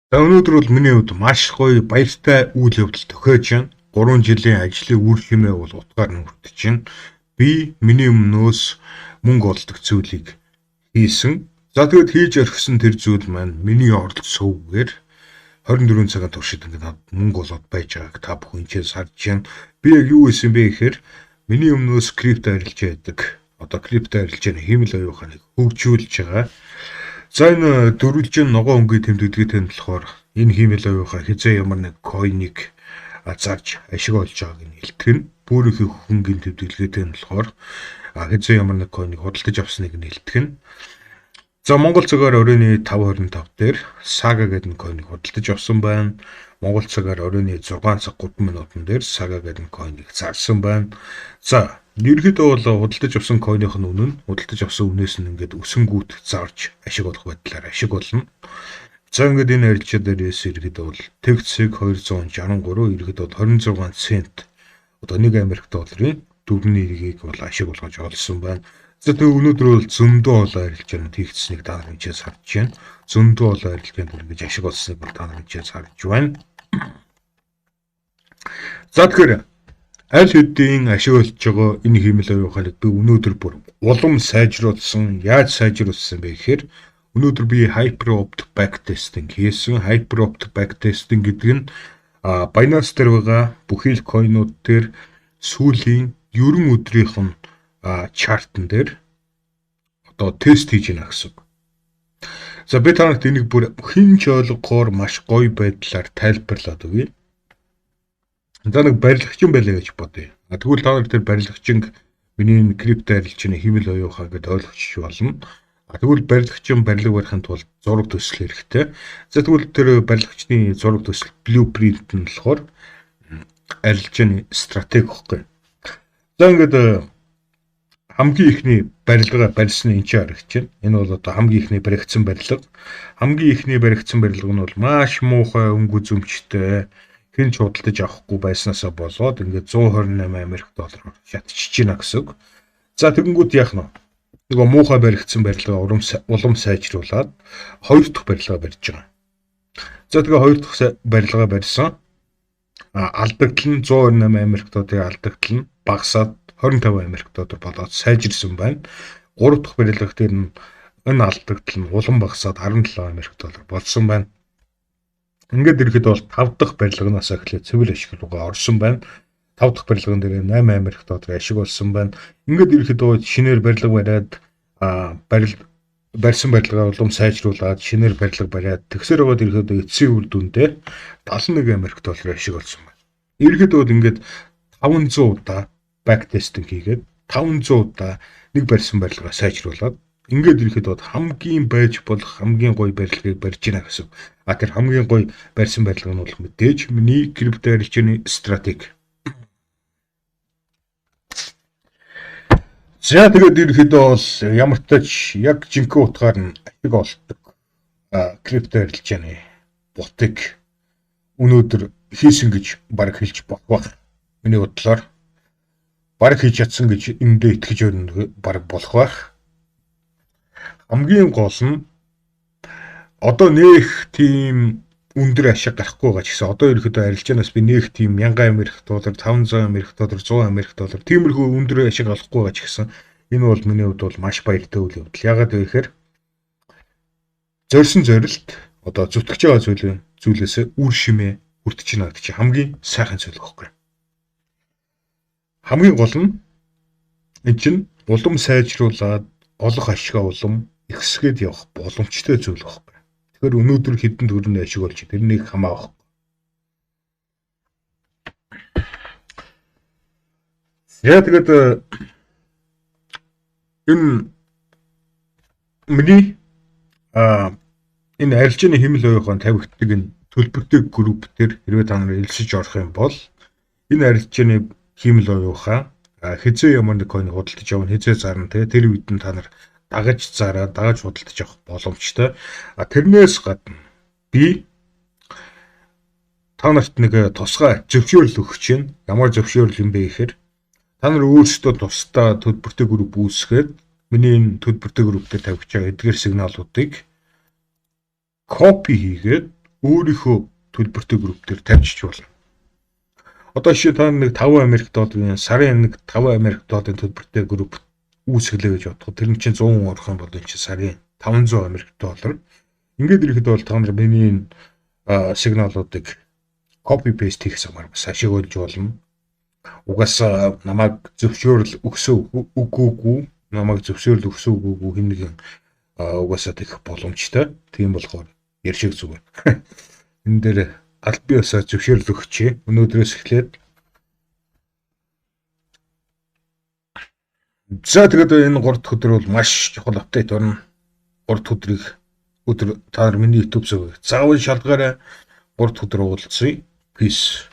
За өнөөдөр бол миний хувьд маш гоё баяртай үйл явдал тохиож байна. 3 жилийн ажлын үр хэмээ бол утгаар нь хүртэж байна. Би миний өмнөөс мөнгө олдог зүйлийг хийсэн. За тэгэд хийж орхисон тэр зүйл маань миний оролцоогүйгээр 24 цагийн туршид ингээд мөнгө болоод байж байгааг та бүхэн ч сарж байна. Би яг юу хийсэн бэ гэхээр миний өмнөөс крипто арилжаа яадаг. Одоо крипто арилжааны хиймэл оюуханыг хөгжүүлж байгаа. За энэ дөрвөлжин ногоон өнгийн тэмдэгдэгтэй нь болохоор энэ хиймэл оюухан хизээ ямар нэг койныг зарж ашиг олж байгааг нь илтгэн. Бүр их хөнгөний тэмдэглэгээтэй нь болохоор хизээ ямар нэг койныг худалдаж авсныг нь илтгэн. За Монгол цагаар оройн 5:25 дээр Saga гэдэг нь койныг худалдаж авсан байна. Монгол цагаар оройн 6 цаг 3 минутан дээр Saga гэдэг нь койныг зарсан байна. За ерөнхийдөө бол худалдаж авсан койных нь үнэ нь худалдаж авсан үнээс нь ингээд өсөнгүүт зарж ашиг олох байдлаар ашиг болно. За ингээд энэ арилжаа дээрээс ерөнхийдөө бол тэгцэг 263 ерөнхийдөө 26 цент одоо 1 Америк долларын дөрвний эргийг бол ашиг болгож олсон байна. За тэгээ өнөөдөр бол зөндөө олон арилжаанууд хийгдсэнийг та нар мэдээс харж байна. Зөндөө олон арилжаанд ингэж ашиг олсныг бол та нар мэдээс харж байна. За тэгэхээр аль хэдийн ашиг олж байгаа энэ хиймэл оюуханыг би өнөөдөр бүр улам сайжруулсан. Яаж сайжруулсан бэ гэхээр өнөөдөр би HyperOpt backtesting хийсэн. HyperOpt backtesting гэдэг нь Binance дээр байгаа бүхий л койнууд дээр сүүлийн 90 өдрийнх нь чартн дээр одоо тест хийж байна гэсэн. За би танарт энийг бүр хинч ойлгохоор маш гоё байдлаар тайлбарлаад өгье. За нэг барилгачин байлаа гэж бодъё. Тэгвэл та нар тэр барилгачин миний крипто арилжааны хиймэл оюухаа гэдээ ойлгочих болно. Тэгвэл барилгачин барилга барихын тулд зураг төсөл хэрэгтэй. За тэгвэл тэр барилгачны зураг төсөл blueprint нь болохоор арилжааны стратеги гэхгүй. За ингээд хамгийн ихний барилга барьсан энэ ч харагч байна. Энэ бол одоо хамгийн ихний баригдсан барилга. Хамгийн ихний баригдсан барилга нь бол маш муухай өнгө үзүмжтэй хэн ч худалдаж авахгүй байснаасаа болоод ингээд 128 Америк доллараар шатчихж байна гэсэн үг. За тэгэнгүүт яах нь вэ? Нөгөө муухай баригдсан барилгаа улам сайжруулад хоёр дахь барилгаа барьж байгаа. За тэгээ хоёр дахь барилгаа барьсан. Алдагдал нь 128 Америк долларын алдагдал нь багасаад 25 Америк доллар болоод сайжирсан байна. Гурав дахь барилга дээр нь энэ алдагдал нь улам багасаад 17 Америк доллар болсон байна. Ингээд ирэхэд бол 5 дахь барилганаас эхлээд цэвэр ашиг руугаа орсон байна. 5 дахь барилган дээр 8 Америк долларын ашиг болсон байна. Ингээд ирэхэд бол шинээр барилга бариад барьсан барилгаа улам сайжруулад шинээр барилга бариад тэгсээр байгаад ирэхэд эцсийн үр дүндээ 71 Америк долларын ашиг болсон байна. Ирэхэд бол ингээд 500 удаа backtesting хийгээд 500 удаа нэг барьсан барилгаа сайжруулад ингээд ирэхэд бол хамгийн байж болох хамгийн гоё барилгыг барьж гинэ гэсэн. Тэр хамгийн гоё барьсан барилга нь бол мэдээж миний крипто арилжааны стратеги. За тэгээд ирэхэд бол ямар ч тач яг жинхэнэ утгаар нь ашиг олдог крипто арилжааны бутыг өнөөдөр хийсэн гэж баг хэлж болох. Миний бодлоор баг хийж чадсан гэж эндээ итгэж өрнө баг болох байх. Хамгийн гол нь одоо нэх тийм өндөр ашиг гарахгүй байгаа ч гэсэн одоо ерөөхдөө арилжаанаас би нэх тийм 1000 Америк доллар, 500 Америк доллар, 100 Америк доллар тиймэрхүү өндөр ашиг олохгүй байгаа ч гэсэн энэ бол миний хувьд бол маш баяртай үйл явдал. Яагаад вэ гэхээр зорьсон зорилт одоо зүтгэж байгаа зүйлээс үр шимээ хүртэж байна гэдэг чинь хамгийн сайхан зүйл байхгүй. Хамгийн гол нь энэ чинь улам сайжруулад олох ашигаа улам ихсгээд явах боломжтой зүйл байхгүй. Тэгэхээр өнөөдөр хэдэн төгрөгийн ашиг олж тэрнийг хамаах. За тэгээд энэ миний энэ арилжааны хиймэл оюухан тавигддаг энэ төлбөртэй групп төр хэрвээ та нар элсэж орох юм бол энэ арилжааны хиймэл оюухан хизээ ямар нэг койн худалдаж авах хизээ зарна тэр үед нь та нар дагаж худалдаж авах боломжтой. Тэрнээс гадна би та нарт нэг тусгай зөвшөөрөл өгч байна. Ямар зөвшөөрөл юм бэ гэхээр та нар өөрсдөө тусдаа төлбөртэй групп үүсгээд миний энэ төлбөртэй групп дээр тавьж байгаа эдгээр сигналуудыг копи хийгээд өөрийнхөө төлбөртэй групп дээр тавьчих болно. Одоо жишээ та нэг 5 Америк долларын сарын нэг 5 Америк долларын төлбөртэй групп үүсгэлээ гэж бодоход тэр нь чинь 100 орох юм бол энэ чинь сарын 500 Америк доллар. Ингээд ирэхэд бол та нар миний сигналуудыг copy paste хийх замаар бас ашиглаж болно. Угаасаа намайг зөвшөөрөл өгөөгүй хин нэгэн угаасаа тэгэх боломжтой. Тийм болохоор яршиг зүгээр. Энэ дээр аль биесээ зөвшөөрөл өгчээ. Өнөөдрөөс эхлээд за тэгээд энэ 3 дахь өдөр бол маш чухал апдейт орно. 3 дахь өдөр та нар миний YouTube-с заавал шалгаарай. 3 дахь өдөр уулзъя. Peace.